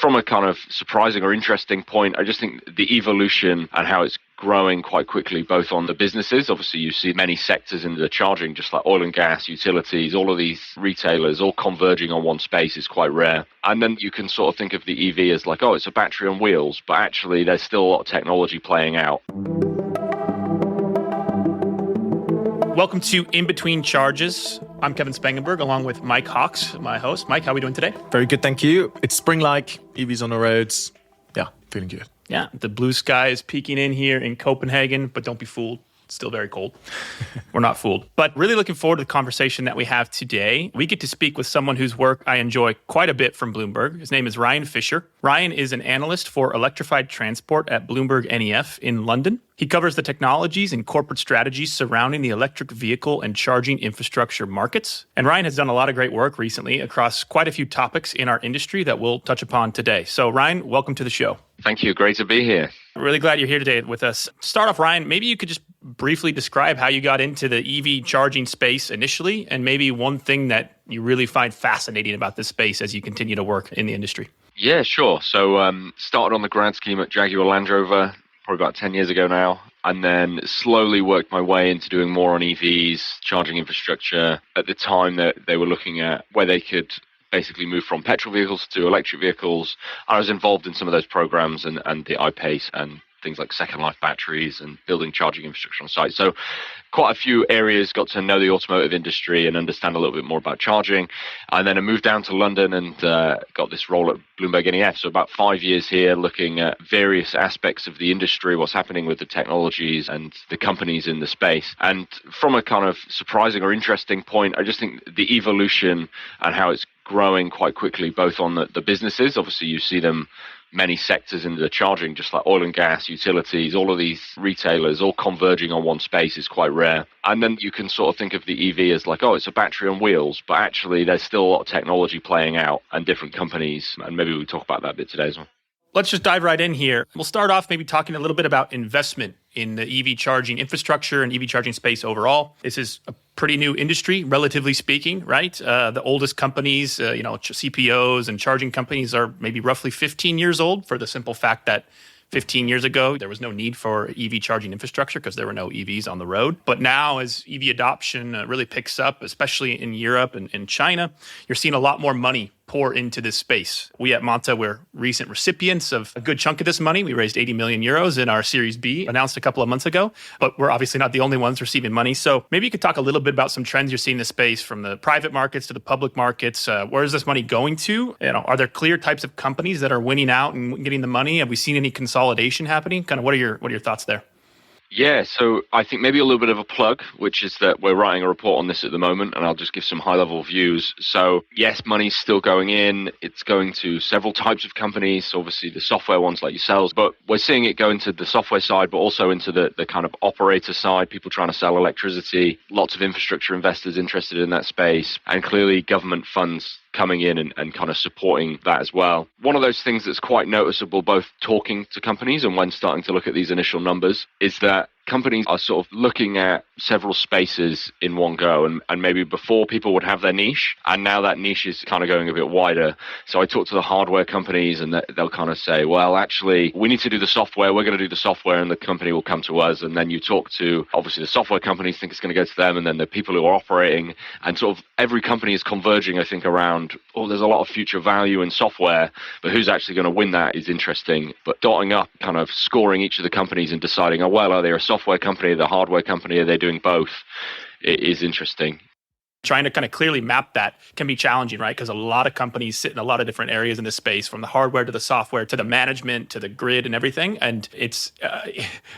from a kind of surprising or interesting point, I just think the evolution and how it's growing quite quickly, both on the businesses. Obviously, you see many sectors in the charging, just like oil and gas, utilities, all of these retailers all converging on one space is quite rare. And then you can sort of think of the EV as like, oh, it's a battery on wheels, but actually there's still a lot of technology playing out. Welcome to In Between Charges. I'm Kevin Spangenberg, along with Mike Hawks, my host. Mike, how are we doing today? Very good, thank you. It's spring-like, EVs on the roads. Yeah, feeling good. Yeah, the blue sky is peeking in here in Copenhagen, but don't be fooled. It's still very cold. We're not fooled. But really looking forward to the conversation that we have today. We get to speak with someone whose work I enjoy quite a bit from Bloomberg. His name is Ryan Fisher. Ryan is an analyst for electrified transport at Bloomberg NEF in London. He covers the technologies and corporate strategies surrounding the electric vehicle and charging infrastructure markets. And Ryan has done a lot of great work recently across quite a few topics in our industry that we'll touch upon today. So Ryan, welcome to the show. Thank you. Great to be here. Really glad you're here today with us. Start off, Ryan, maybe you could just briefly describe how you got into the EV charging space initially, and maybe one thing that you really find fascinating about this space as you continue to work in the industry. Yeah, sure. So started on the grad scheme at Jaguar Land Rover, probably about 10 years ago now, and then slowly worked my way into doing more on EVs, charging infrastructure. At the time that they were looking at where they could basically move from petrol vehicles to electric vehicles. I was involved in some of those programs and the iPace and things like Second Life batteries and building charging infrastructure on site. So quite a few areas, got to know the automotive industry and understand a little bit more about charging. And then I moved down to London and got this role at Bloomberg NEF. So about 5 years here looking at various aspects of the industry, what's happening with the technologies and the companies in the space. And from a kind of surprising or interesting point, I just think the evolution and how it's growing quite quickly, both on the businesses. Obviously, you see them many sectors in the charging, just like oil and gas, utilities, all of these retailers all converging on one space is quite rare. And then you can sort of think of the EV as like, oh, it's a battery on wheels, but actually there's still a lot of technology playing out and different companies. And maybe we'll talk about that a bit today as well. Let's just dive right in here. We'll start off maybe talking a little bit about investment in the EV charging infrastructure and EV charging space overall. This is a pretty new industry, relatively speaking, right? The oldest companies, CPOs and charging companies are maybe roughly 15 years old, for the simple fact that 15 years ago, there was no need for EV charging infrastructure because there were no EVs on the road. But now as EV adoption really picks up, especially in Europe and in China, you're seeing a lot more money pour into this space. We at Monta were recent recipients of a good chunk of this money. We raised 80 million euros in our Series B, announced a couple of months ago, but we're obviously not the only ones receiving money. So maybe you could talk a little bit about some trends you're seeing in the space from the private markets to the public markets. Where is this money going to? Are there clear types of companies that are winning out and getting the money? Have we seen any consolidation happening? Kind of what are your thoughts there? Yeah, so I think maybe a little bit of a plug, which is that we're writing a report on this at the moment, and I'll just give some high-level views. So yes, money's still going in. It's going to several types of companies, obviously the software ones like yourselves, but we're seeing it go into the software side, but also into the kind of operator side, people trying to sell electricity, lots of infrastructure investors interested in that space, and clearly government funds coming in and kind of supporting that as well. One of those things that's quite noticeable, both talking to companies and when starting to look at these initial numbers, is that companies are sort of looking at several spaces in one go. And maybe before people would have their niche, and now that niche is kind of going a bit wider. So I talk to the hardware companies and they'll kind of say, well, actually, we need to do the software. We're going to do the software and the company will come to us. And then you talk to, obviously, the software companies think it's going to go to them. And then the people who are operating, and sort of every company is converging, I think, around, oh, there's a lot of future value in software, but who's actually going to win that is interesting. But dotting up, kind of scoring each of the companies and deciding, oh, well, are they a software company, the hardware company, are they doing both? It is interesting. Trying to kind of clearly map that can be challenging, right? Because a lot of companies sit in a lot of different areas in this space, from the hardware to the software to the management to the grid and everything. And it's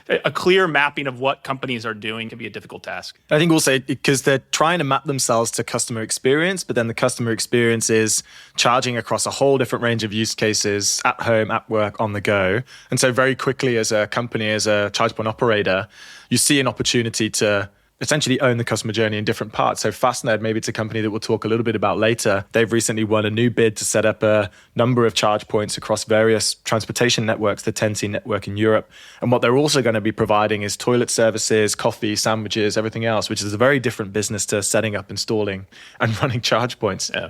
a clear mapping of what companies are doing can be a difficult task. I think also because they're trying to map themselves to customer experience, but then the customer experience is charging across a whole different range of use cases at home, at work, on the go. And so very quickly as a company, as a charge point operator, you see an opportunity to essentially own the customer journey in different parts. So Fastned, maybe it's a company that we'll talk a little bit about later. They've recently won a new bid to set up a number of charge points across various transportation networks, the 10T network in Europe. And what they're also going to be providing is toilet services, coffee, sandwiches, everything else, which is a very different business to setting up, installing, and running charge points. Yeah.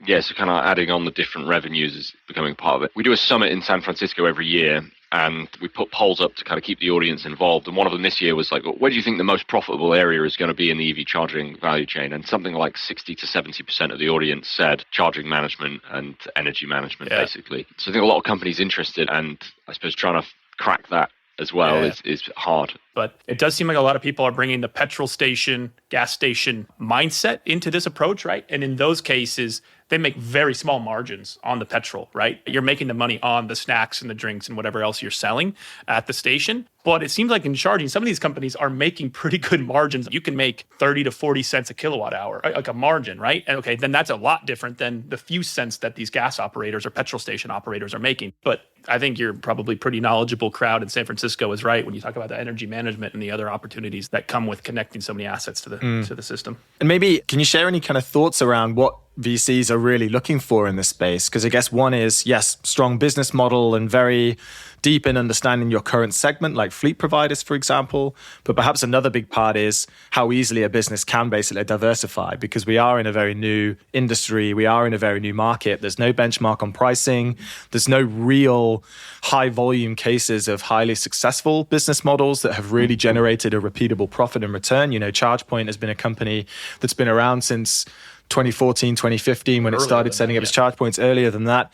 Yeah, so kind of adding on the different revenues is becoming part of it. We do a summit in San Francisco every year, and we put polls up to kind of keep the audience involved. And one of them this year was like, where do you think the most profitable area is going to be in the EV charging value chain? And something like 60 to 70% of the audience said charging management and energy management, basically. So I think a lot of companies interested, and I suppose trying to crack that as well is hard. But it does seem like a lot of people are bringing the petrol station, gas station mindset into this approach, right? And in those cases, they make very small margins on the petrol, right? You're making the money on the snacks and the drinks and whatever else you're selling at the station. But it seems like in charging, some of these companies are making pretty good margins. You can make 30 to 40 cents a kilowatt hour, like a margin, right? And okay, then that's a lot different than the few cents that these gas operators or petrol station operators are making. But I think you're probably pretty knowledgeable crowd in San Francisco is right when you talk about the energy management and the other opportunities that come with connecting so many assets to the system. And maybe, can you share any kind of thoughts around what VCs are really looking for in this space? Because I guess one is, yes, strong business model and very deep in understanding your current segment, like fleet providers, for example. But perhaps another big part is how easily a business can basically diversify, because we are in a very new industry. We are in a very new market. There's no benchmark on pricing. There's no real high volume cases of highly successful business models that have really generated a repeatable profit and return. You know, ChargePoint has been a company that's been around since 2014, 2015, when it started setting up its charge points. Earlier than that,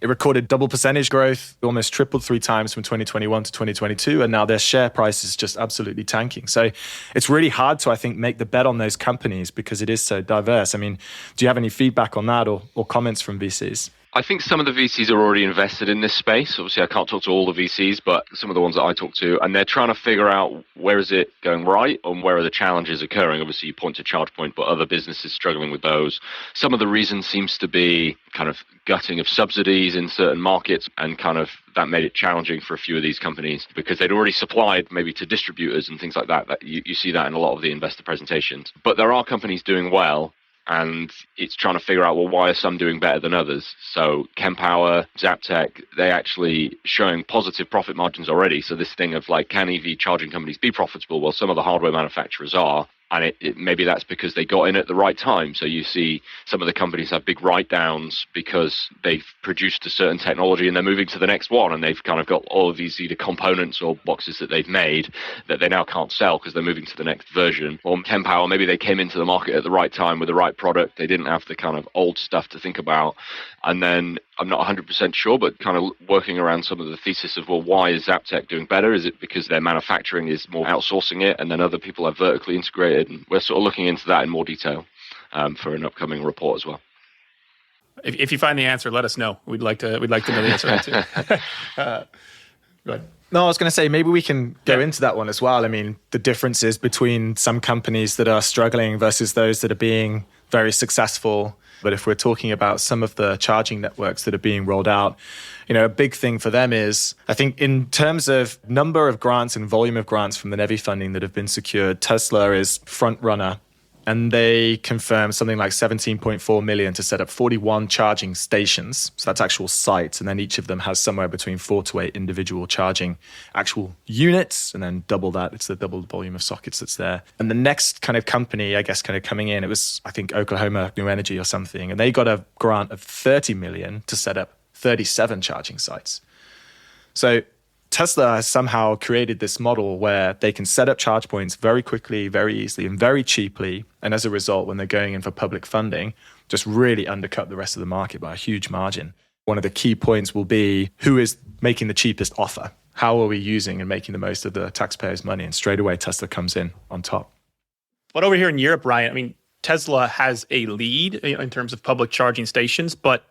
it recorded double percentage growth, almost tripled 3 times from 2021 to 2022. And now their share price is just absolutely tanking. So it's really hard to, I think, make the bet on those companies because it is so diverse. I mean, do you have any feedback on that or comments from VCs? I think some of the VCs are already invested in this space. Obviously, I can't talk to all the VCs, but some of the ones that I talk to, and they're trying to figure out where is it going right and where are the challenges occurring. Obviously, you point to ChargePoint, but other businesses struggling with those. Some of the reason seems to be kind of gutting of subsidies in certain markets, and kind of that made it challenging for a few of these companies because they'd already supplied maybe to distributors and things like that. You see that in a lot of the investor presentations. But there are companies doing well, and it's trying to figure out, well, why are some doing better than others? So Kempower, Zaptec, they actually showing positive profit margins already. So this thing of like, can EV charging companies be profitable? Well, some of the hardware manufacturers are. And maybe that's because they got in at the right time. So you see some of the companies have big write-downs because they've produced a certain technology and they're moving to the next one, and they've kind of got all of these either components or boxes that they've made that they now can't sell because they're moving to the next version. Or Kempower, maybe they came into the market at the right time with the right product. They didn't have the kind of old stuff to think about. And then I'm not 100% sure, but kind of working around some of the thesis of, well, why is Zaptec doing better? Is it because their manufacturing is more outsourcing it and then other people are vertically integrated? And we're sort of looking into that in more detail for an upcoming report as well. If you find the answer, let us know. We'd like to know the answer too. Go ahead. No, I was going to say, maybe we can go into that one as well. I mean, the differences between some companies that are struggling versus those that are being very successful. But if we're talking about some of the charging networks that are being rolled out, you know, a big thing for them is, I think in terms of number of grants and volume of grants from the NEVI funding that have been secured, Tesla is front runner. And they confirmed something like 17.4 million to set up 41 charging stations. So that's actual sites. And then each of them has somewhere between 4 to 8 individual charging actual units. And then double that, it's the double volume of sockets that's there. And the next kind of company, I guess, kind of coming in, it was, I think, Oklahoma New Energy or something. And they got a grant of 30 million to set up 37 charging sites. So Tesla has somehow created this model where they can set up charge points very quickly, very easily, and very cheaply. And as a result, when they're going in for public funding, just really undercut the rest of the market by a huge margin. One of the key points will be who is making the cheapest offer? How are we using and making the most of the taxpayers' money? And straight away, Tesla comes in on top. But over here in Europe, Ryan, I mean, Tesla has a lead in terms of public charging stations, but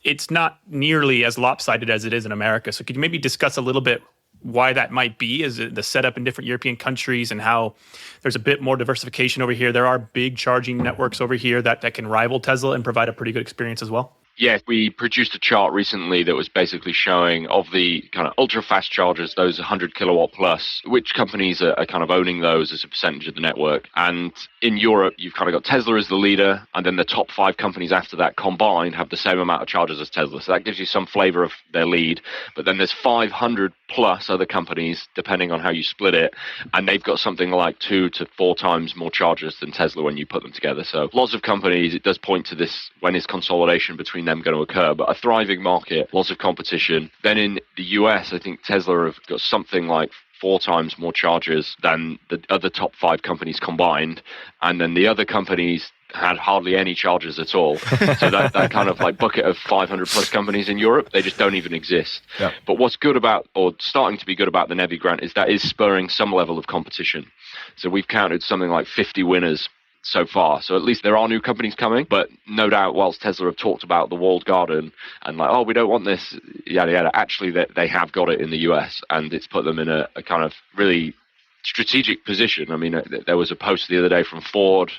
it's not nearly as lopsided as it is in America. So could you maybe discuss a little bit why that might be? Is it the setup in different European countries and how there's a bit more diversification over here? There are big charging networks over here that can rival Tesla and provide a pretty good experience as well. Yeah, we produced a chart recently that was basically showing of the kind of ultra fast chargers, those 100 kilowatt plus, which companies are kind of owning those as a percentage of the network. And in Europe, you've kind of got Tesla as the leader, and then the top 5 companies after that combined have the same amount of chargers as Tesla. So that gives you some flavor of their lead. But then there's 500 plus other companies, depending on how you split it, and they've got something like 2 to 4 times more chargers than Tesla when you put them together. So lots of companies, it does point to this, when is consolidation between them going to occur, but a thriving market, lots of competition. Then in the US, I think Tesla have got something like 4 times more chargers than the other top 5 companies combined, and then the other companies had hardly any chargers at all. So that kind of like bucket of 500 plus companies in Europe, they just don't even exist. Yeah. But what's good about, or starting to be good about the NEVI grant, is that is spurring some level of competition. So we've counted something like 50 winners so far. So at least there are new companies coming, but no doubt whilst Tesla have talked about the walled garden and like, oh, we don't want this, yada, yada, actually they have got it in the US, and it's put them in a kind of really strategic position. I mean, there was a post the other day from Ford,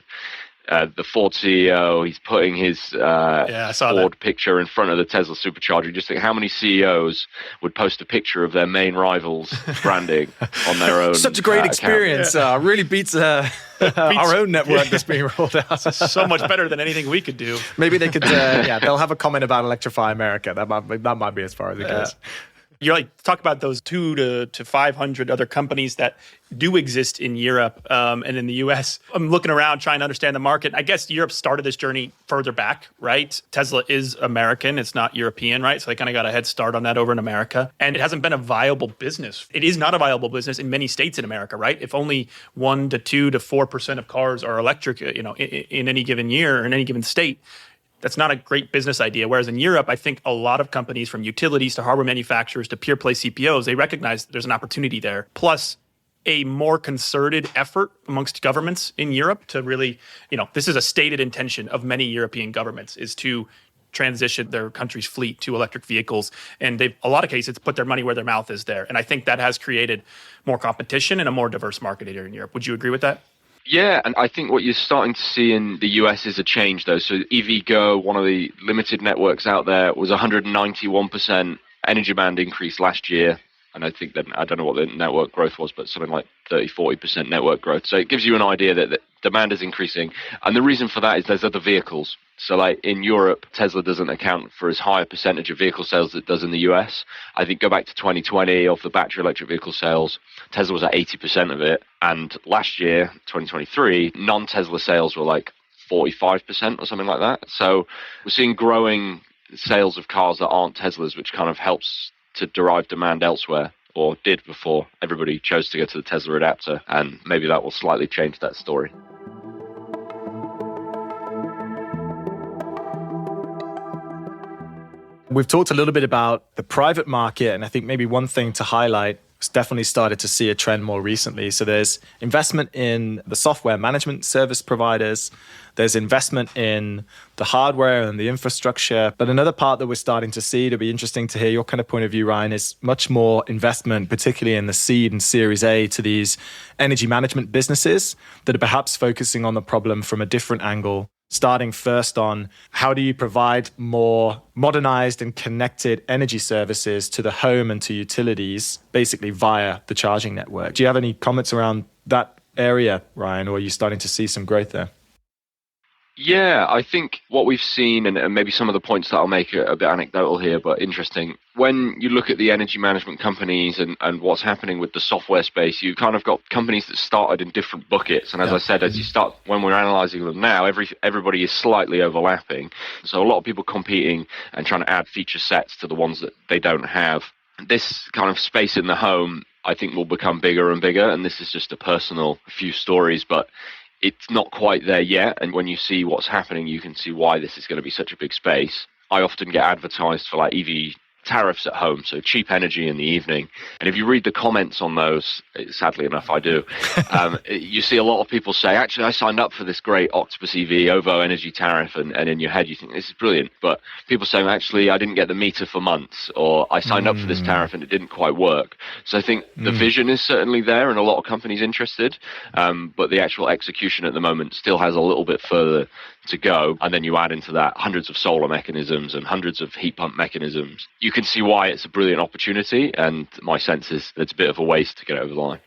the Ford CEO, he's putting his Ford picture in front of the Tesla supercharger. Just think how many CEOs would post a picture of their main rivals' branding on their own. Such a great experience. Really beats our own network that's being rolled out. So much better than anything we could do. Maybe they could, they'll have a comment about Electrify America. That might be as far as it goes. You're like, talk about those 2 to 500 other companies that do exist in Europe and in the US. I'm looking around trying to understand the market. I guess Europe started this journey further back, right? Tesla is American. It's not European, right? So they kind of got a head start on that over in America. And it hasn't been a viable business. It is not a viable business in many states in America, right? If only 1 to 2 to 4% of cars are electric, in any given year or in any given state, that's not a great business idea. Whereas in Europe, I think a lot of companies, from utilities to hardware manufacturers to pure play CPOs, they recognize there's an opportunity there. Plus, a more concerted effort amongst governments in Europe to really, this is a stated intention of many European governments, is to transition their country's fleet to electric vehicles. And they've, a lot of cases, put their money where their mouth is there. And I think that has created more competition and a more diverse market here in Europe. Would you agree with that? Yeah, and I think what you're starting to see in the US is a change, though. So EVgo, one of the limited networks out there, was 191% energy demand increase last year. And I think that, I don't know what the network growth was, but something like 30-40% network growth. So it gives you an idea that demand is increasing. And the reason for that is there's other vehicles. So like in Europe, Tesla doesn't account for as high a percentage of vehicle sales as it does in the US. I think go back to 2020 of the battery electric vehicle sales, Tesla was at 80% of it. And last year, 2023, non-Tesla sales were like 45% or something like that. So we're seeing growing sales of cars that aren't Teslas, which kind of helps to derive demand elsewhere, or did before everybody chose to go to the Tesla adapter. And maybe that will slightly change that story. We've talked a little bit about the private market, and I think maybe one thing to highlight is definitely started to see a trend more recently. So there's investment in the software management service providers, there's investment in the hardware and the infrastructure. But another part that we're starting to see, to be interesting to hear your kind of point of view, Ryan, is much more investment, particularly in the seed and Series A, to these energy management businesses that are perhaps focusing on the problem from a different angle. Starting first on how do you provide more modernized and connected energy services to the home and to utilities, basically via the charging network. Do you have any comments around that area, Ryan, or are you starting to see some growth there? Yeah, I think what we've seen, and maybe some of the points that I'll make are a bit anecdotal here, but interesting. When you look at the energy management companies and what's happening with the software space, you kind of got companies that started in different buckets. And as I said, as you start, when we're analyzing them now, everybody is slightly overlapping. So a lot of people competing and trying to add feature sets to the ones that they don't have. This kind of space in the home, I think, will become bigger and bigger. And this is just a personal few stories, but it's not quite there yet. And when you see what's happening, you can see why this is going to be such a big space. I often get advertised for like EV tariffs at home, so cheap energy in the evening. And if you read the comments on those, sadly enough I do, you see a lot of people say, actually, I signed up for this great Octopus EV OVO energy tariff, and in your head you think, this is brilliant. But people say, actually, I didn't get the meter for months, or I signed up for this tariff and it didn't quite work. So I think the vision is certainly there and a lot of companies interested, but the actual execution at the moment still has a little bit further to go, and then you add into that hundreds of solar mechanisms and hundreds of heat pump mechanisms, you can see why it's a brilliant opportunity. And my sense is that it's a bit of a waste to get over the line.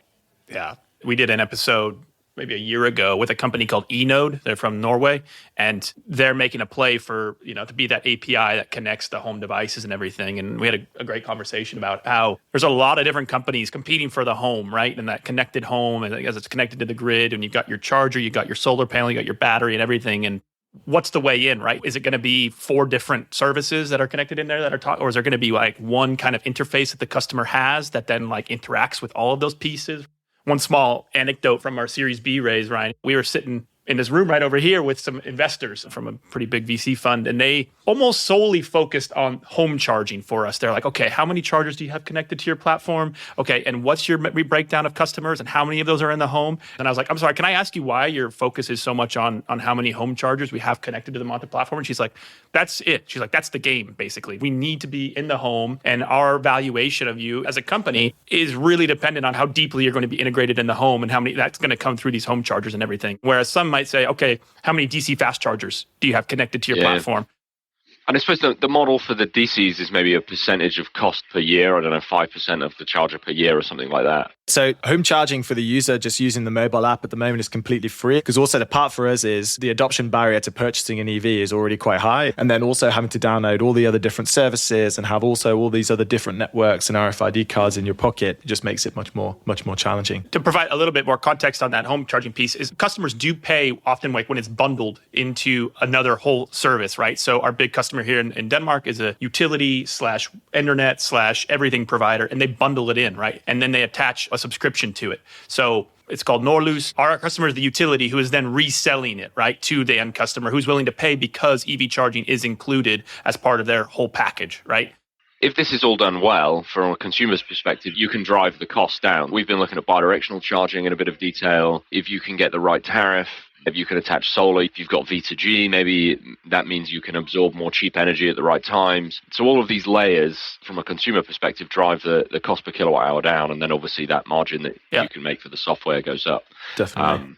Yeah. We did an episode maybe a year ago with a company called eNode. They're from Norway, and they're making a play for, to be that API that connects the home devices and everything. And we had a great conversation about how there's a lot of different companies competing for the home, right? And that connected home, and as it's connected to the grid, and you've got your charger, you got your solar panel, you got your battery and everything. And what's the way in, right? Is it going to be 4 different services that are connected in there that are taught, or is there going to be like one kind of interface that the customer has that then like interacts with all of those pieces? One small anecdote from our Series B raise, Ryan. We were sitting in this room right over here with some investors from a pretty big VC fund, and they almost solely focused on home charging for us. They're like, okay, how many chargers do you have connected to your platform? Okay, and what's your breakdown of customers, and how many of those are in the home? And I was like, I'm sorry, can I ask you why your focus is so much on how many home chargers we have connected to the Monte platform? And she's like, that's it. She's like, that's the game, basically. We need to be in the home, and our valuation of you as a company is really dependent on how deeply you're going to be integrated in the home and how many that's going to come through these home chargers and everything. Whereas some might say, okay, how many DC fast chargers do you have connected to your platform? And I suppose the model for the DCs is maybe a percentage of cost per year. I don't know, 5% of the charger per year or something like that. So home charging for the user just using the mobile app at the moment is completely free, because also the part for us is the adoption barrier to purchasing an EV is already quite high. And then also having to download all the other different services and have also all these other different networks and RFID cards in your pocket just makes it much more challenging. To provide a little bit more context on that home charging piece is customers do pay often like when it's bundled into another whole service, right? So our big customer here in Denmark is a utility / internet / everything provider, and they bundle it in, right? And then they attach a subscription to it. So it's called Norlys. Our customer is the utility who is then reselling it, right, to the end customer who's willing to pay because EV charging is included as part of their whole package, right? If this is all done well, from a consumer's perspective, you can drive the cost down. We've been looking at bidirectional charging in a bit of detail. If you can get the right tariff, if you can attach solar, if you've got V2G, maybe that means you can absorb more cheap energy at the right times. So all of these layers, from a consumer perspective, drive the cost per kilowatt hour down. And then obviously that margin that you can make for the software goes up. Definitely.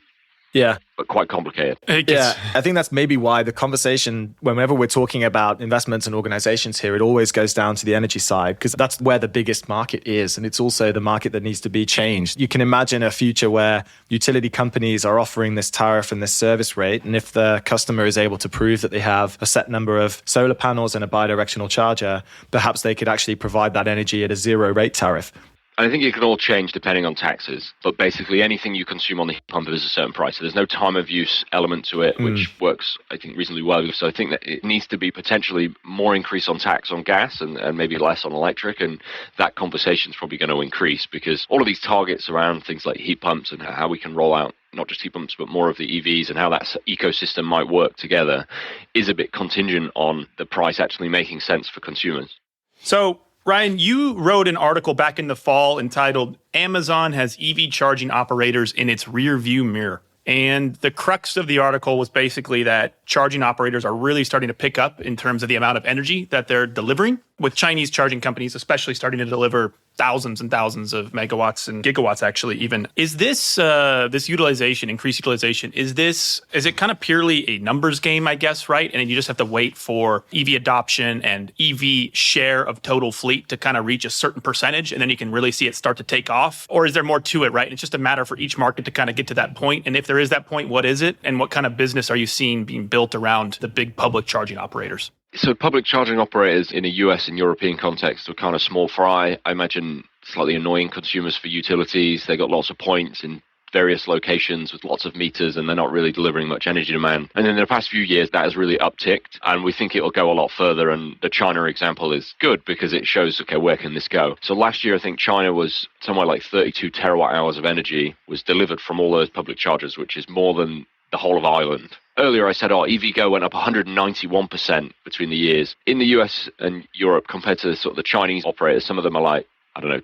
Yeah. But quite complicated. Yeah, I think that's maybe why the conversation, whenever we're talking about investments and organizations here, it always goes down to the energy side, because that's where the biggest market is. And it's also the market that needs to be changed. You can imagine a future where utility companies are offering this tariff and this service rate. And if the customer is able to prove that they have a set number of solar panels and a bidirectional charger, perhaps they could actually provide that energy at a 0 rate tariff. I think it can all change depending on taxes, but basically anything you consume on the heat pump is a certain price. So there's no time of use element to it, which works, I think, reasonably well. So I think that it needs to be potentially more increase on tax on gas and maybe less on electric, and that conversation is probably going to increase because all of these targets around things like heat pumps and how we can roll out not just heat pumps, but more of the EVs and how that ecosystem might work together is a bit contingent on the price actually making sense for consumers. So, Ryan, you wrote an article back in the fall entitled Amazon has EV charging operators in its rear view mirror. And the crux of the article was basically that charging operators are really starting to pick up in terms of the amount of energy that they're delivering, with Chinese charging companies especially starting to deliver thousands and thousands of megawatts and gigawatts, actually, even. Is this this utilization, increased utilization, is it kind of purely a numbers game, I guess, right? And then you just have to wait for EV adoption and EV share of total fleet to kind of reach a certain percentage, and then you can really see it start to take off? Or is there more to it, right? And it's just a matter for each market to kind of get to that point. And if there is that point, what is it? And what kind of business are you seeing being built around the big public charging operators? So public charging operators in a US and European context are kind of small fry. I imagine slightly annoying consumers for utilities. They got lots of points in various locations with lots of meters, and they're not really delivering much energy demand. And in the past few years, that has really upticked, and we think it will go a lot further. And the China example is good because it shows, okay, where can this go? So last year, I think China was somewhere like 32 terawatt hours of energy was delivered from all those public chargers, which is more than the whole of Ireland. Earlier I said, EVgo went up 191% between the years. In the US and Europe, compared to sort of the Chinese operators, some of them are like,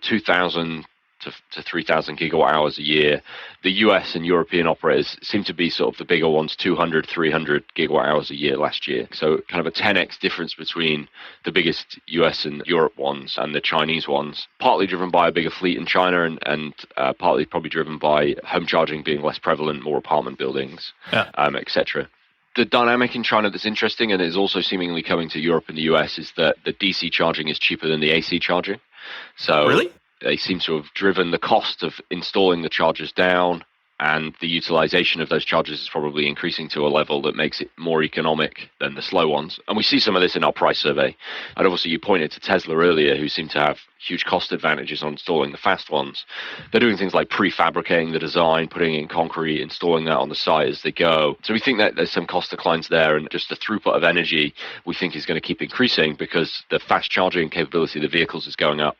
2,000 to 3,000 gigawatt hours a year. The US and European operators seem to be sort of the bigger ones, 200, 300 gigawatt hours a year last year. So kind of a 10x difference between the biggest US and Europe ones and the Chinese ones, partly driven by a bigger fleet in China and partly probably driven by home charging being less prevalent, more apartment buildings, etc. The dynamic in China that's interesting, and is also seemingly coming to Europe and the US, is that the DC charging is cheaper than the AC charging. So Really? they seem to have driven the cost of installing the chargers down, and the utilization of those chargers is probably increasing to a level that makes it more economic than the slow ones. And we see some of this in our price survey. And obviously you pointed to Tesla earlier, who seem to have huge cost advantages on installing the fast ones. They're doing things like prefabricating the design, putting in concrete, installing that on the site as they go. So we think that there's some cost declines there, and just the throughput of energy we think is going to keep increasing because the fast charging capability of the vehicles is going up.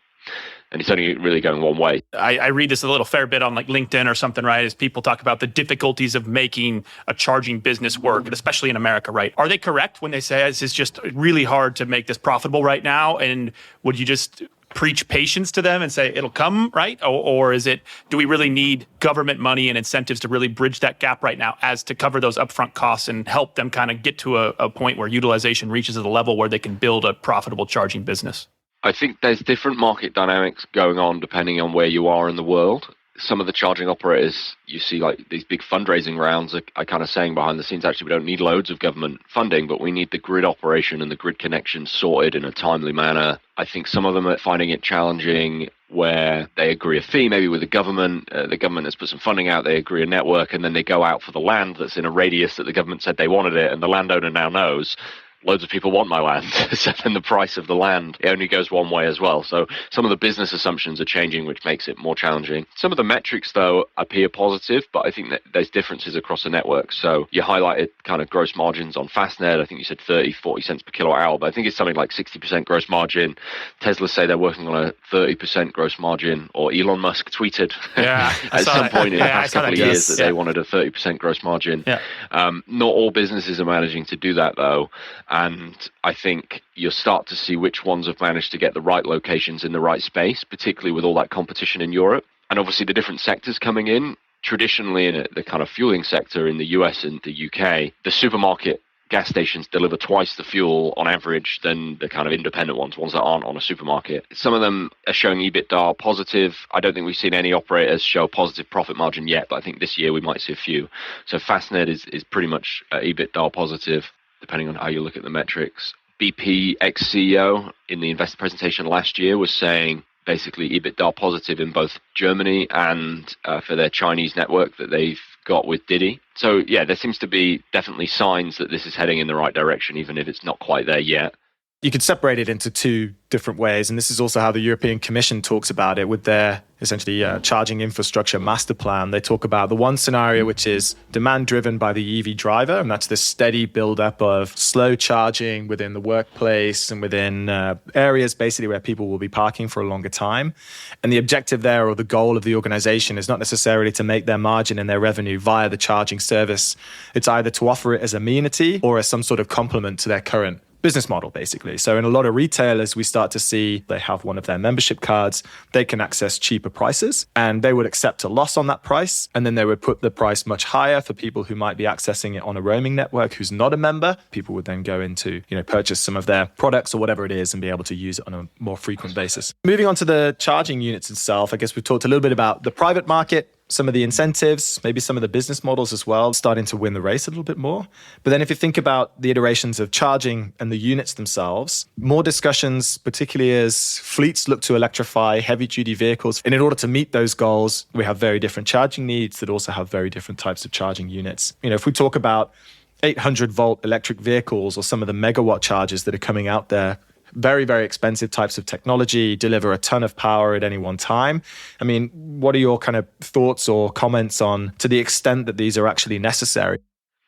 And it's only really going one way. I read this a little fair bit on like LinkedIn or something, right? As people talk about the difficulties of making a charging business work, and especially in America, right? Are they correct when they say this is just really hard to make this profitable right now? And would you just preach patience to them and say it'll come, right? Or is it, do we really need government money and incentives to really bridge that gap right now as to cover those upfront costs and help them kind of get to a point where utilization reaches at a level where they can build a profitable charging business? I think there's different market dynamics going on depending on where you are in the world. Some of the charging operators, you see like these big fundraising rounds are kind of saying behind the scenes, actually, we don't need loads of government funding, but we need the grid operation and the grid connection sorted in a timely manner. I think some of them are finding it challenging where they agree a fee, maybe with the government has put some funding out, they agree a network, and then they go out for the land that's in a radius that the government said they wanted it, and the landowner now knows loads of people want my land, so then the price of the land, it only goes one way as well. So some of the business assumptions are changing, which makes it more challenging. Some of the metrics, though, appear positive, but I think that there's differences across the network. So you highlighted kind of gross margins on Fastnet. I think you said 40 cents per kilowatt hour, but I think it's something like 60% gross margin. Tesla say they're working on a 30% gross margin, or Elon Musk tweeted at some point in the past couple of years that they wanted a 30% gross margin. Not all businesses are managing to do that, though. And I think you'll start to see which ones have managed to get the right locations in the right space, particularly with all that competition in Europe. And obviously the different sectors coming in, traditionally in the kind of fueling sector in the US and the UK, the supermarket gas stations deliver twice the fuel on average than the kind of independent ones that aren't on a supermarket. Some of them are showing EBITDA positive. I don't think we've seen any operators show a positive profit margin yet, but I think this year we might see a few. So Fastnet is pretty much EBITDA positive, depending on how you look at the metrics. BP ex-CEO in the investor presentation last year was saying basically EBITDA positive in both Germany and for their Chinese network that they've got with Didi. So yeah, there seems to be definitely signs that this is heading in the right direction, even if it's not quite there yet. You could separate it into two different ways, and this is also how the European Commission talks about it with their essentially charging infrastructure master plan. They talk about the one scenario, which is demand driven by the EV driver, and that's this steady buildup of slow charging within the workplace and within areas basically where people will be parking for a longer time. And the objective there, or the goal of the organization, is not necessarily to make their margin and their revenue via the charging service. It's either to offer it as amenity or as some sort of complement to their current business model, basically. So in a lot of retailers, we start to see they have one of their membership cards, they can access cheaper prices, and they would accept a loss on that price, and then they would put the price much higher for people who might be accessing it on a roaming network who's not a member. People would then go into, purchase some of their products or whatever it is and be able to use it on a more frequent basis. Moving on to the charging units itself, I guess we've talked a little bit about the private market, some of the incentives, maybe some of the business models as well, starting to win the race a little bit more. But then if you think about the iterations of charging and the units themselves, more discussions, particularly as fleets look to electrify heavy-duty vehicles. And in order to meet those goals, we have very different charging needs that also have very different types of charging units. If we talk about 800-volt electric vehicles or some of the megawatt chargers that are coming out there, very, very expensive types of technology, deliver a ton of power at any one time. I mean, what are your kind of thoughts or comments on to the extent that these are actually necessary?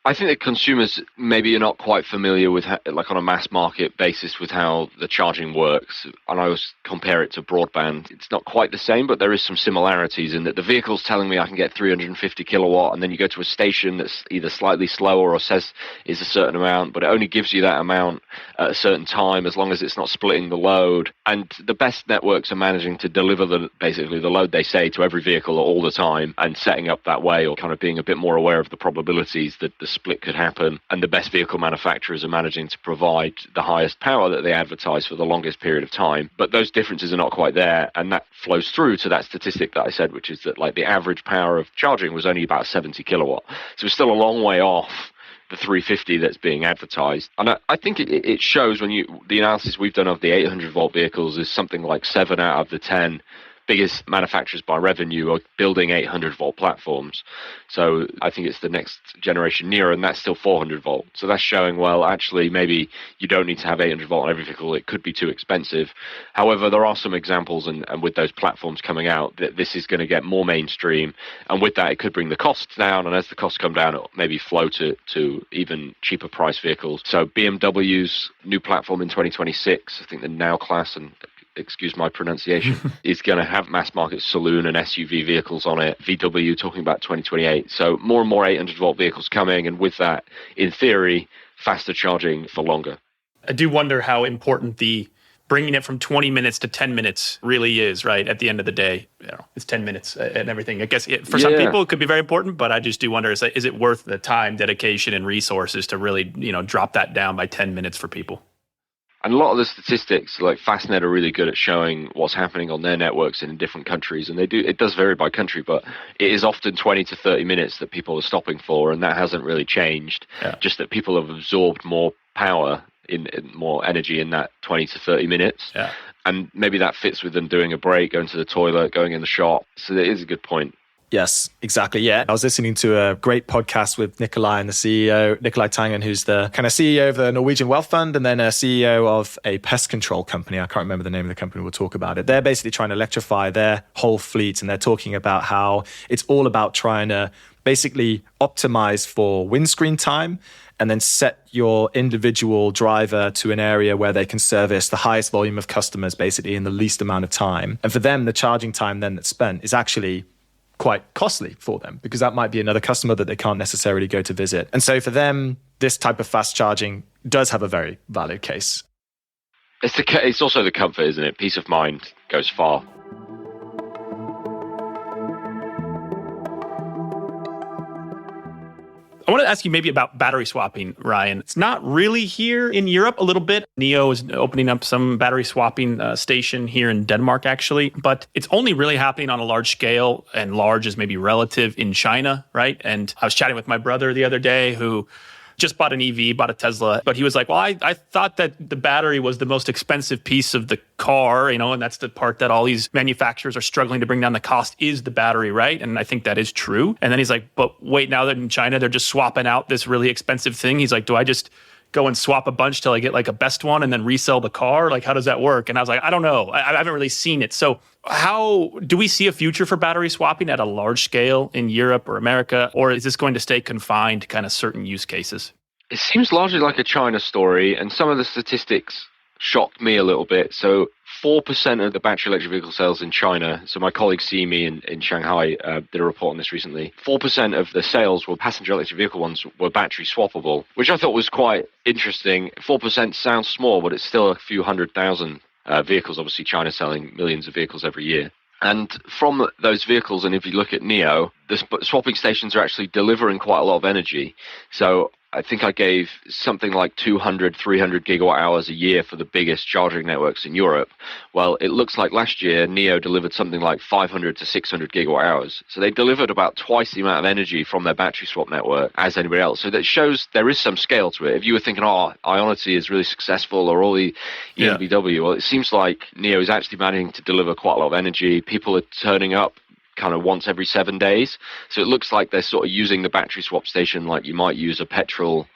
I think that consumers maybe are not quite familiar with, like on a mass market basis, with how the charging works. And I always compare it to broadband. It's not quite the same, but there is some similarities in that the vehicle's telling me I can get 350 kilowatt, and then you go to a station that's either slightly slower or says is a certain amount, but it only gives you that amount at a certain time as long as it's not splitting the load. And the best networks are managing to deliver basically the load they say to every vehicle all the time, and setting up that way, or kind of being a bit more aware of the probabilities that the split could happen. And the best vehicle manufacturers are managing to provide the highest power that they advertise for the longest period of time. But those differences are not quite there, and that flows through to that statistic that I said, which is that like the average power of charging was only about 70 kilowatt. So it's still a long way off the 350 that's being advertised. And I think it shows when the analysis we've done of the 800 volt vehicles is something like 7 out of the 10 biggest manufacturers by revenue are building 800 volt platforms. So I think it's the next generation nearer, and that's still 400 volt. So that's showing, well, actually, maybe you don't need to have 800 volt on every vehicle. It could be too expensive. However, there are some examples, and with those platforms coming out, that this is going to get more mainstream. And with that, it could bring the costs down. And as the costs come down, it'll maybe flow to even cheaper price vehicles. So BMW's new platform in 2026, I think the Now class, and excuse my pronunciation, is going to have mass market saloon and SUV vehicles on it. VW talking about 2028. So more and more 800 volt vehicles coming. And with that, in theory, faster charging for longer. I do wonder how important the bringing it from 20 minutes to 10 minutes really is, right? At the end of the day, it's 10 minutes and everything. I guess for some people, it could be very important, but I just do wonder, is it worth the time, dedication, and resources to really, drop that down by 10 minutes for people? And a lot of the statistics, like Fastnet, are really good at showing what's happening on their networks in different countries. And it does vary by country, but it is often 20 to 30 minutes that people are stopping for. And that hasn't really changed. Yeah. Just that people have absorbed more power in more energy in that 20 to 30 minutes. Yeah. And maybe that fits with them doing a break, going to the toilet, going in the shop. So that is a good point. Yes, exactly. Yeah. I was listening to a great podcast with Nikolai and the CEO, Nikolai Tangen, who's the kind of CEO of the Norwegian Wealth Fund and then a CEO of a pest control company. I can't remember the name of the company. We'll talk about it. They're basically trying to electrify their whole fleet. And they're talking about how it's all about trying to basically optimize for windscreen time and then set your individual driver to an area where they can service the highest volume of customers basically in the least amount of time. And for them, the charging time then that's spent is actually quite costly for them because that might be another customer that they can't necessarily go to visit. And so for them, this type of fast charging does have a very valid case. It's also the comfort, isn't it? Peace of mind goes far. I want to ask you maybe about battery swapping, Ryan. It's not really here in Europe a little bit. NIO is opening up some battery swapping station here in Denmark, actually. But it's only really happening on a large scale, and large is maybe relative, in China, right? And I was chatting with my brother the other day who just bought an EV, bought a Tesla. But he was like, well, I thought that the battery was the most expensive piece of the car, and that's the part that all these manufacturers are struggling to bring down the cost is the battery, right? And I think that is true. And then he's like, but wait, now that in China, they're just swapping out this really expensive thing. He's like, do I just go and swap a bunch till I get like a best one and then resell the car? Like, how does that work? And I was like, I don't know. I haven't really seen it. So how do we see a future for battery swapping at a large scale in Europe or America? Or is this going to stay confined to kind of certain use cases? It seems largely like a China story, and some of the statistics shocked me a little bit. So 4% of the battery electric vehicle sales in China, so my colleague Simi in Shanghai did a report on this recently, 4% of the sales were passenger electric vehicle ones were battery swappable, which I thought was quite interesting. 4% sounds small, but it's still a few 100,000 vehicles. Obviously, China's selling millions of vehicles every year. And from those vehicles, and if you look at NIO, the swapping stations are actually delivering quite a lot of energy. So I think I gave something like 200, 300 gigawatt hours a year for the biggest charging networks in Europe. Well, it looks like last year, NIO delivered something like 500 to 600 gigawatt hours. So they delivered about twice the amount of energy from their battery swap network as anybody else. So that shows there is some scale to it. If you were thinking, Ionity is really successful, or all the ENBW, well, it seems like NIO is actually managing to deliver quite a lot of energy. People are turning up kind of once every 7 days. So it looks like they're sort of using the battery swap station like you might use a petrol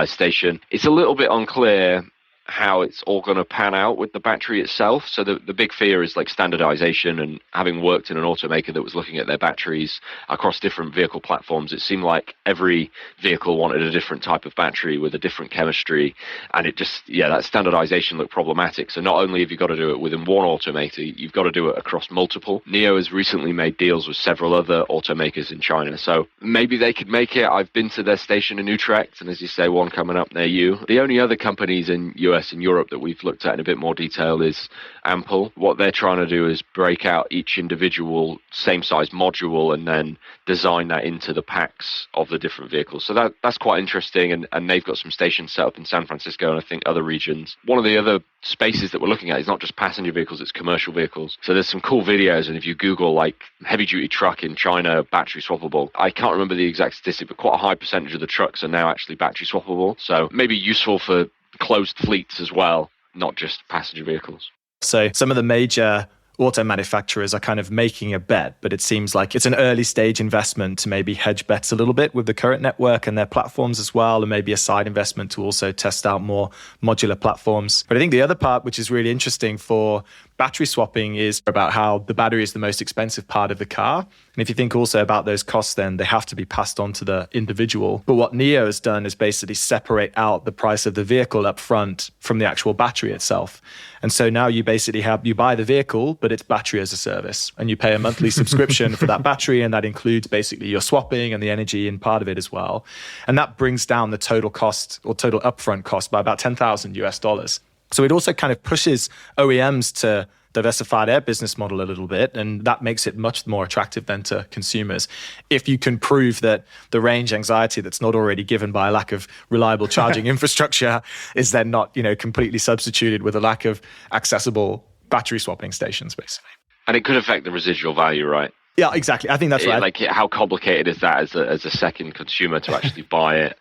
station. It's a little bit unclear how it's all going to pan out with the battery itself. So the big fear is like standardization, and having worked in an automaker that was looking at their batteries across different vehicle platforms, it seemed like every vehicle wanted a different type of battery with a different chemistry, and it just, that standardization looked problematic. So not only have you got to do it within one automaker, you've got to do it across multiple. NIO has recently made deals with several other automakers in China, so maybe they could make it. I've been to their station in Utrecht, and as you say, one coming up near you. The only other companies in US and Europe that we've looked at in a bit more detail is Ample. What they're trying to do is break out each individual same size module and then design that into the packs of the different vehicles. So that's quite interesting. And they've got some stations set up in San Francisco and I think other regions. One of the other spaces that we're looking at is not just passenger vehicles, it's commercial vehicles. So there's some cool videos. And if you Google like heavy duty truck in China, battery swappable, I can't remember the exact statistic, but quite a high percentage of the trucks are now actually battery swappable. So maybe useful for closed fleets as well, not just passenger vehicles. So some of the major auto manufacturers are kind of making a bet, but it seems like it's an early stage investment to maybe hedge bets a little bit with the current network and their platforms as well, and maybe a side investment to also test out more modular platforms. But I think the other part, which is really interesting for battery swapping, is about how the battery is the most expensive part of the car. And if you think also about those costs, then they have to be passed on to the individual. But what NIO has done is basically separate out the price of the vehicle up front from the actual battery itself. And so now you basically you buy the vehicle, but it's battery as a service. And you pay a monthly subscription for that battery. And that includes basically your swapping and the energy in part of it as well. And that brings down the total cost or total upfront cost by about $10,000. So it also kind of pushes OEMs to diversify their business model a little bit, and that makes it much more attractive then to consumers. If you can prove that the range anxiety that's not already given by a lack of reliable charging infrastructure is then not, completely substituted with a lack of accessible battery swapping stations, basically. And it could affect the residual value, right? Yeah, exactly. I think that's right. Like, how complicated is that as a second consumer to actually buy it?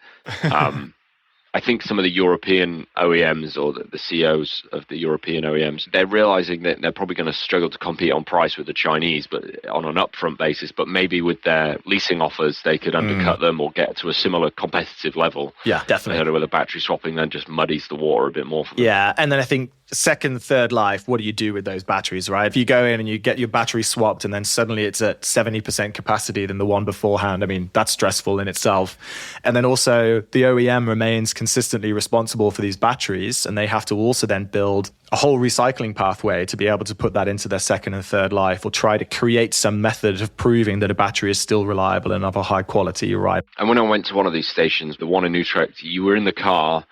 I think some of the European OEMs or the CEOs of the European OEMs, they're realizing that they're probably going to struggle to compete on price with the Chinese, but on an upfront basis. But maybe with their leasing offers, they could undercut them or get to a similar competitive level. Yeah, definitely. I don't know whether battery swapping then just muddies the water a bit more for them. Yeah, and then I think second, third life, what do you do with those batteries, right? If you go in and you get your battery swapped and then suddenly it's at 70% capacity than the one beforehand, I mean, that's stressful in itself. And then also the OEM remains consistently responsible for these batteries, and they have to also then build a whole recycling pathway to be able to put that into their second and third life, or try to create some method of proving that a battery is still reliable and of a high quality, right? And when I went to one of these stations, the one in Utrecht, you were in the car,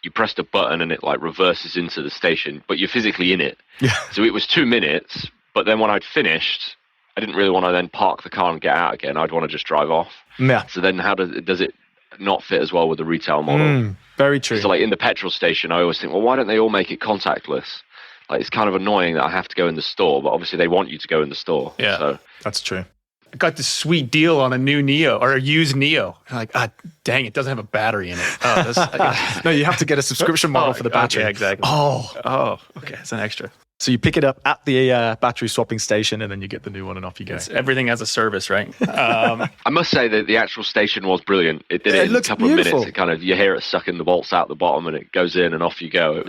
you pressed a button and it like reverses into the station, but you're physically in it. Yeah. So it was 2 minutes, but then when I'd finished, I didn't really want to then park the car and get out again. I'd want to just drive off. Yeah. So then how does it not fit as well with the retail model? Very true. So like in the petrol station, I always think, well, why don't they all make it contactless? Like, it's kind of annoying that I have to go in the store, but obviously they want you to go in the store. Yeah, so that's true. I got this sweet deal on a new Neo or a used Neo. I'm like, dang, it doesn't have a battery in it. No, you have to get a subscription model for the battery. Yeah, exactly. Oh, okay, it's an extra. So you pick it up at the battery swapping station and then you get the new one and off you go. It's everything as a service, right? I must say that the actual station was brilliant. It did it in a couple of minutes. It kind of, you hear it sucking the bolts out the bottom and it goes in and off you go.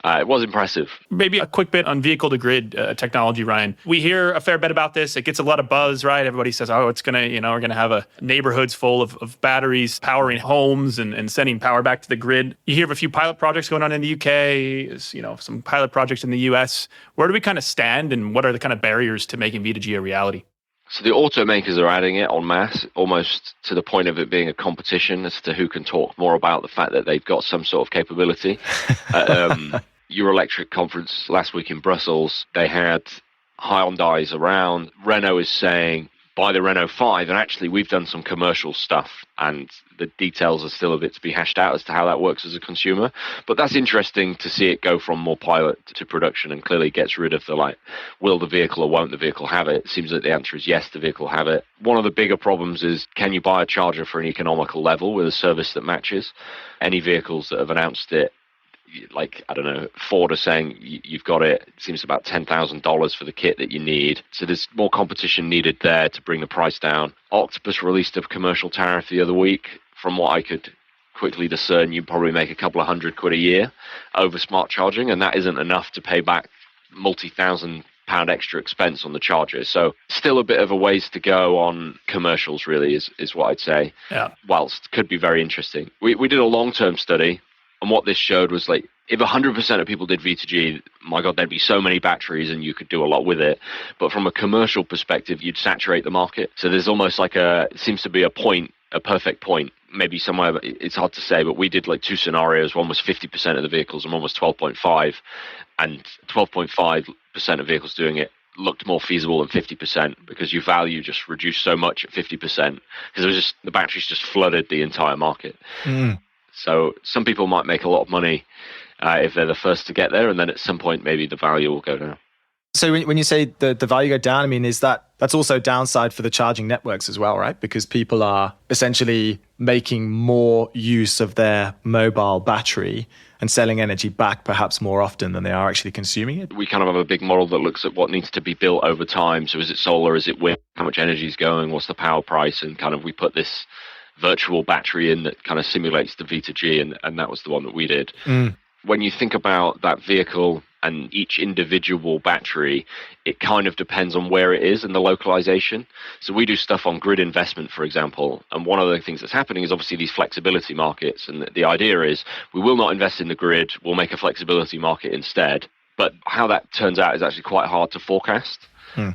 It was impressive. Maybe a quick bit on vehicle-to-grid technology, Ryan. We hear a fair bit about this. It gets a lot of buzz, right? Everybody says, it's going to, we're going to have neighborhoods full of batteries powering homes and sending power back to the grid. You hear of a few pilot projects going on in the UK, some pilot projects in the US. Where do we kind of stand, and what are the kind of barriers to making V2G a reality? So the automakers are adding it en masse, almost to the point of it being a competition as to who can talk more about the fact that they've got some sort of capability. Electric conference last week in Brussels, they had Hyundais around. Renault is saying, buy the Renault 5, and actually we've done some commercial stuff, and the details are still a bit to be hashed out as to how that works as a consumer. But that's interesting to see it go from more pilot to production, and clearly gets rid of the will the vehicle or won't the vehicle have it? It seems that the answer is yes, the vehicle have it. One of the bigger problems is, can you buy a charger for an economical level with a service that matches? Any vehicles that have announced it, like, I don't know, Ford are saying you've got it. It seems about $10,000 for the kit that you need. So there's more competition needed there to bring the price down. Octopus released a commercial tariff the other week. From what I could quickly discern, you probably make a couple of £100 a year over smart charging, and that isn't enough to pay back multi-thousand-pound extra expense on the chargers. So still a bit of a ways to go on commercials, really, is what I'd say. Yeah. Whilst could be very interesting. We did a long-term study. And what this showed was, like, if 100% of people did V2G, my God, there'd be so many batteries and you could do a lot with it. But from a commercial perspective, you'd saturate the market. So there's almost like it seems to be a perfect point maybe somewhere, it's hard to say, but we did like 2 scenarios. One was 50% of the vehicles and one was 12.5, and 12.5% of vehicles doing it looked more feasible than 50% because your value just reduced so much at 50% because it was just the batteries just flooded the entire market. So some people might make a lot of money if they're the first to get there, and then at some point maybe the value will go down. So when you say the value go down, I mean, that's also downside for the charging networks as well, right? Because people are essentially making more use of their mobile battery and selling energy back perhaps more often than they are actually consuming it. We kind of have a big model that looks at what needs to be built over time. So is it solar, is it wind, how much energy is going, what's the power price, and kind of we put this virtual battery in that kind of simulates the V to G, and that was the one that we did. When you think about that vehicle and each individual battery, it kind of depends on where it is and the localization. So we do stuff on grid investment, for example, and one of the things that's happening is obviously these flexibility markets, and the idea is we will not invest in the grid, we'll make a flexibility market instead. But how that turns out is actually quite hard to forecast.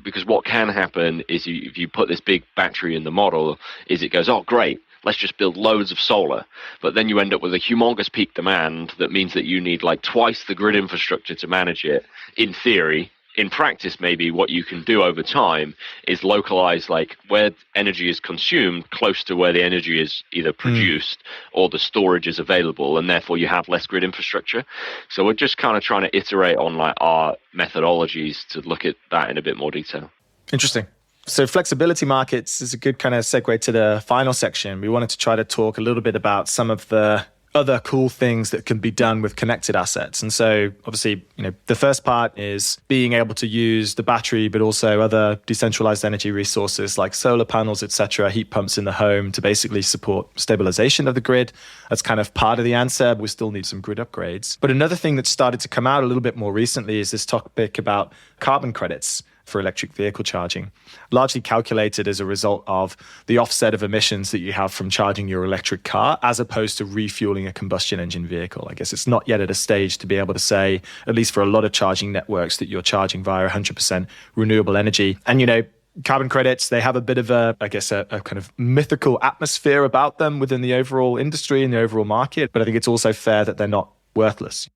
Because what can happen is if you put this big battery in the model, is it goes, oh, great, let's just build loads of solar. But then you end up with a humongous peak demand that means that you need like twice the grid infrastructure to manage it. In theory, in practice, maybe what you can do over time is localize like where energy is consumed close to where the energy is either produced or the storage is available, and therefore you have less grid infrastructure. So we're just kind of trying to iterate on like our methodologies to look at that in a bit more detail. Interesting. So flexibility markets is a good kind of segue to the final section. We wanted to try to talk a little bit about some of the other cool things that can be done with connected assets. And so obviously, the first part is being able to use the battery, but also other decentralized energy resources like solar panels, etc., heat pumps in the home to basically support stabilization of the grid. That's kind of part of the answer. We still need some grid upgrades. But another thing that's started to come out a little bit more recently is this topic about carbon credits for electric vehicle charging, largely calculated as a result of the offset of emissions that you have from charging your electric car as opposed to refueling a combustion engine vehicle. I guess it's not yet at a stage to be able to say, at least for a lot of charging networks, that you're charging via 100% renewable energy. And, carbon credits, they have a bit of a kind of mythical atmosphere about them within the overall industry and the overall market. But I think it's also fair that they're not worthless.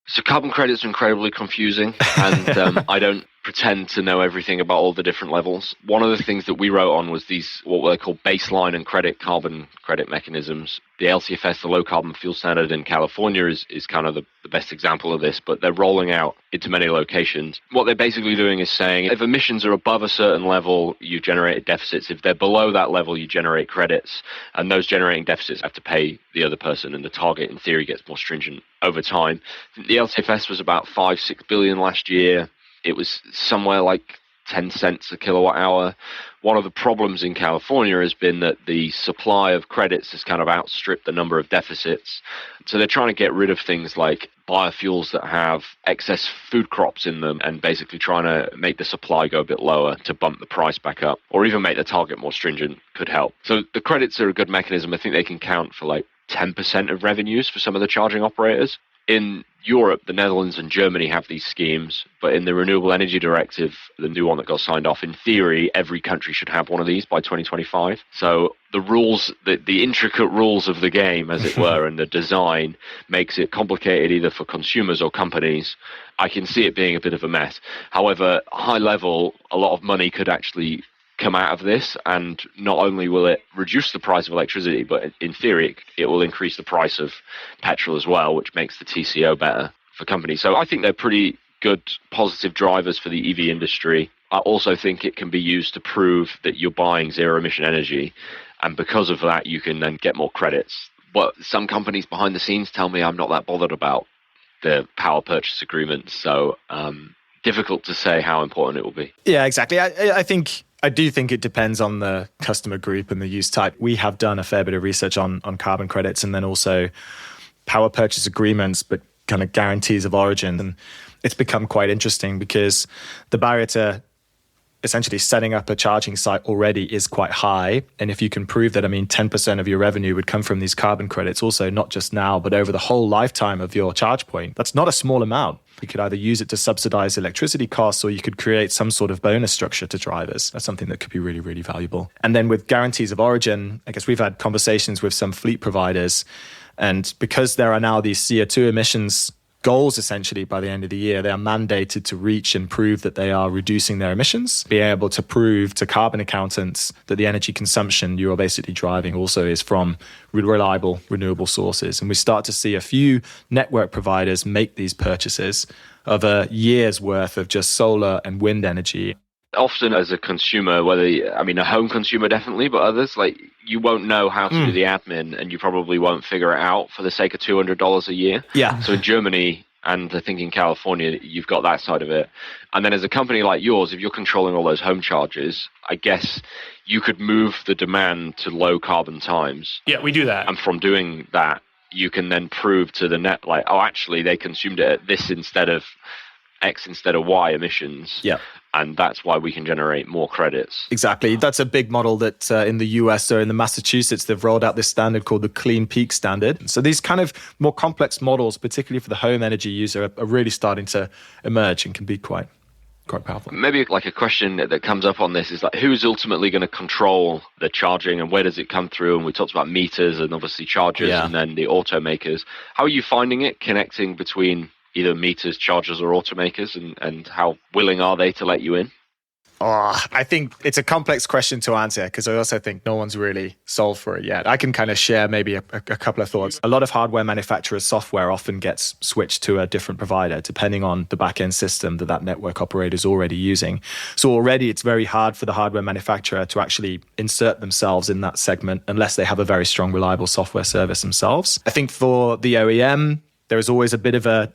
So carbon credits are incredibly confusing, and I don't pretend to know everything about all the different levels. One of the things that we wrote on was these, what they call baseline and carbon credit mechanisms. The LCFS, the low carbon fuel standard in California, is kind of the best example of this, but they're rolling out into many locations. What they're basically doing is saying if emissions are above a certain level, you generate deficits. If they're below that level, you generate credits, and those generating deficits have to pay the other person, and the target in theory gets more stringent over time. The LCFS was about 5-6 billion last year. It was somewhere like 10 cents a kilowatt hour. One of the problems in California has been that the supply of credits has kind of outstripped the number of deficits. So they're trying to get rid of things like biofuels that have excess food crops in them and basically trying to make the supply go a bit lower to bump the price back up, or even make the target more stringent could help. So the credits are a good mechanism. I think they can count for like 10% of revenues for some of the charging operators. In Europe, the Netherlands and Germany have these schemes, but in the Renewable Energy Directive, the new one that got signed off, in theory, every country should have one of these by 2025. So the rules, the intricate rules of the game, as it were, and the design makes it complicated either for consumers or companies. I can see it being a bit of a mess. However, high level, a lot of money could actually come out of this, and not only will it reduce the price of electricity, but in theory it will increase the price of petrol as well, which makes the TCO better for companies. So I think they're pretty good positive drivers for the EV industry. I also think it can be used to prove that you're buying zero emission energy, and because of that you can then get more credits. But some companies behind the scenes tell me I'm not that bothered about the power purchase agreements, so difficult to say how important it will be. Yeah, exactly. I do think it depends on the customer group and the use type. We have done a fair bit of research on carbon credits and then also power purchase agreements, but kind of guarantees of origin. And it's become quite interesting because the barrier to essentially setting up a charging site already is quite high. And if you can prove that, 10% of your revenue would come from these carbon credits, also not just now, but over the whole lifetime of your charge point, that's not a small amount. You could either use it to subsidize electricity costs, or you could create some sort of bonus structure to drivers. That's something that could be really, really valuable. And then with guarantees of origin, I guess we've had conversations with some fleet providers, and because there are now these CO2 emissions goals, essentially, by the end of the year, they are mandated to reach and prove that they are reducing their emissions, be able to prove to carbon accountants that the energy consumption you are basically driving also is from reliable, renewable sources. And we start to see a few network providers make these purchases of a year's worth of just solar and wind energy. Often as a consumer, a home consumer definitely, but others, you won't know how to do the admin, and you probably won't figure it out for the sake of $200 a year. Yeah. So in Germany, and I think in California, you've got that side of it. And then as a company like yours, if you're controlling all those home charges, I guess you could move the demand to low carbon times. Yeah, we do that. And from doing that, you can then prove to the net, actually, they consumed it at this instead of X instead of Y emissions. Yeah. And that's why we can generate more credits. Exactly. That's a big model that in the US or in the Massachusetts, they've rolled out this standard called the Clean Peak Standard. So these kind of more complex models, particularly for the home energy user, are really starting to emerge and can be quite powerful. Maybe a question that comes up on this is who's ultimately going to control the charging, and where does it come through? And we talked about meters and obviously chargers and then the automakers. How are you finding it connecting between either meters, chargers, or automakers, and how willing are they to let you in? I think it's a complex question to answer, because I also think no one's really solved for it yet. I can kind of share maybe a couple of thoughts. A lot of hardware manufacturers' software often gets switched to a different provider, depending on the back-end system that network operator is already using. So already it's very hard for the hardware manufacturer to actually insert themselves in that segment unless they have a very strong, reliable software service themselves. I think for the OEM, there is always a bit of a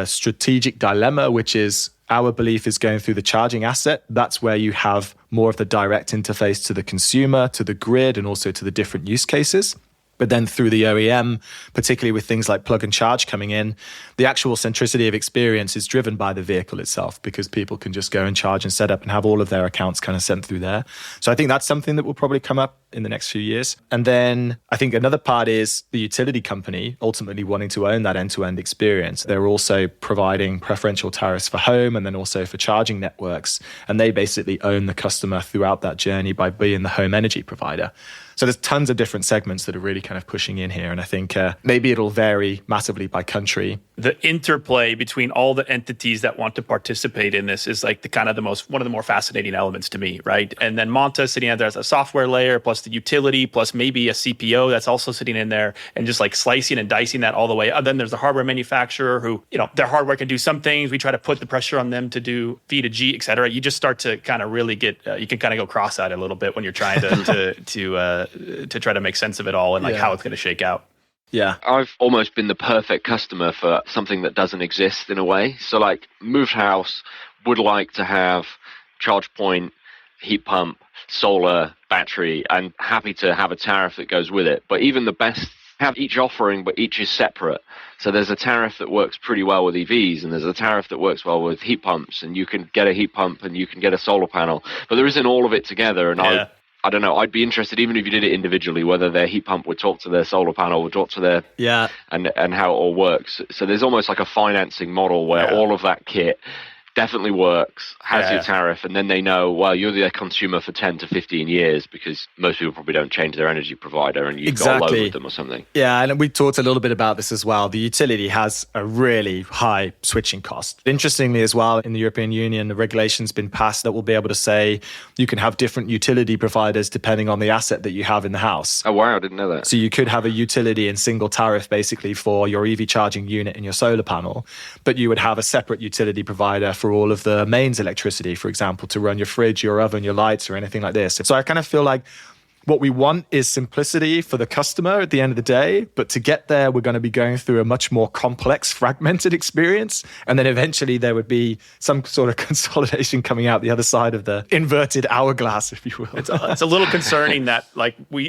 strategic dilemma, which is our belief is going through the charging asset. That's where you have more of the direct interface to the consumer, to the grid, and also to the different use cases. But then through the OEM, particularly with things like plug and charge coming in, the actual centricity of experience is driven by the vehicle itself, because people can just go and charge and set up and have all of their accounts kind of sent through there. So I think that's something that will probably come up in the next few years. And then I think another part is the utility company ultimately wanting to own that end-to-end experience. They're also providing preferential tariffs for home and then also for charging networks. And they basically own the customer throughout that journey by being the home energy provider. So there's tons of different segments that are really kind of pushing in here. And I think maybe it'll vary massively by country. The interplay between all the entities that want to participate in this is one of the more fascinating elements to me, right? And then Monta sitting out there as a software layer, plus the utility, plus maybe a CPO that's also sitting in there, and just slicing and dicing that all the way. And then there's the hardware manufacturer who, their hardware can do some things. We try to put the pressure on them to do V to G, et cetera. You just start to kind of really get, you can kind of go cross-eyed a little bit when you're trying to try to make sense of it all and how it's going to shake out. Yeah. I've almost been the perfect customer for something that doesn't exist in a way. So moved house, would like to have charge point, heat pump, solar, battery, and happy to have a tariff that goes with it. But even the best have each offering, but each is separate. So there's a tariff that works pretty well with EVs, and there's a tariff that works well with heat pumps, and you can get a heat pump and you can get a solar panel. But there isn't all of it together. And I don't know, I'd be interested, even if you did it individually, whether their heat pump would talk to their solar panel, would talk to their, and how it all works. So there's almost like a financing model where all of that kit definitely works, has your tariff, and then they know, well, you're the consumer for 10 to 15 years, because most people probably don't change their energy provider, and you've got a load with them or something. Yeah, and we talked a little bit about this as well. The utility has a really high switching cost. Interestingly as well, in the European Union, the regulation's been passed that will be able to say you can have different utility providers depending on the asset that you have in the house. Oh, wow, I didn't know that. So you could have a utility and single tariff basically for your EV charging unit and your solar panel, but you would have a separate utility provider for all of the mains electricity, for example, to run your fridge, your oven, your lights, or anything like this. So I kind of feel like what we want is simplicity for the customer at the end of the day, but to get there, we're going to be going through a much more complex, fragmented experience. And then eventually there would be some sort of consolidation coming out the other side of the inverted hourglass, if you will. It's a little concerning that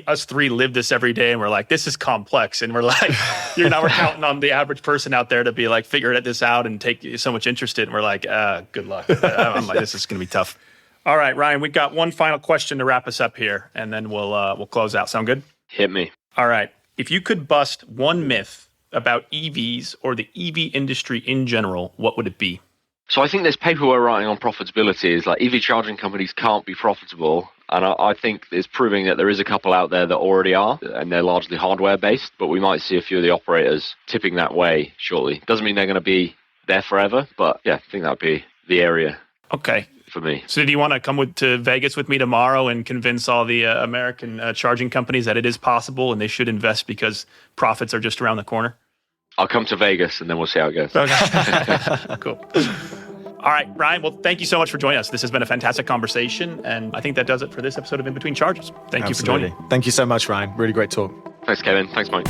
us three live this every day, and we're like, this is complex. And we're like, we're counting on the average person out there to be figure this out and take so much interest in it. And we're like, good luck. I'm like, this is going to be tough. All right, Ryan, we've got one final question to wrap us up here, and then we'll close out. Sound good? Hit me. All right. If you could bust one myth about EVs or the EV industry in general, what would it be? So I think this paper we're writing on profitability is like EV charging companies can't be profitable. And I think it's proving that there is a couple out there that already are, and they're largely hardware based, but we might see a few of the operators tipping that way shortly. Doesn't mean they're going to be there forever, but yeah, I think that would be the area. Okay. For me. So do you want to come to Vegas with me tomorrow and convince all the American charging companies that it is possible and they should invest because profits are just around the corner? I'll come to Vegas and then we'll see how it goes. Okay. Cool. All right, Ryan, well, thank you so much for joining us. This has been a fantastic conversation, and I think that does it for this episode of In Between Charges. Thank you for joining. Thank you so much, Ryan. Really great talk. Thanks, Kevin. Thanks, Mike.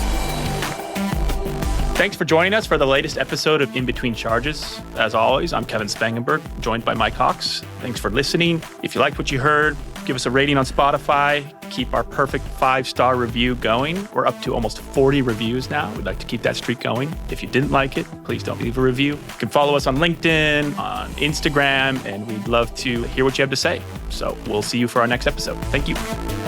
Thanks for joining us for the latest episode of In Between Charges. As always, I'm Kevin Spangenberg, joined by Mike Hawks. Thanks for listening. If you liked what you heard, give us a rating on Spotify. Keep our perfect 5-star review going. We're up to almost 40 reviews now. We'd like to keep that streak going. If you didn't like it, please don't leave a review. You can follow us on LinkedIn, on Instagram, and we'd love to hear what you have to say. So we'll see you for our next episode. Thank you.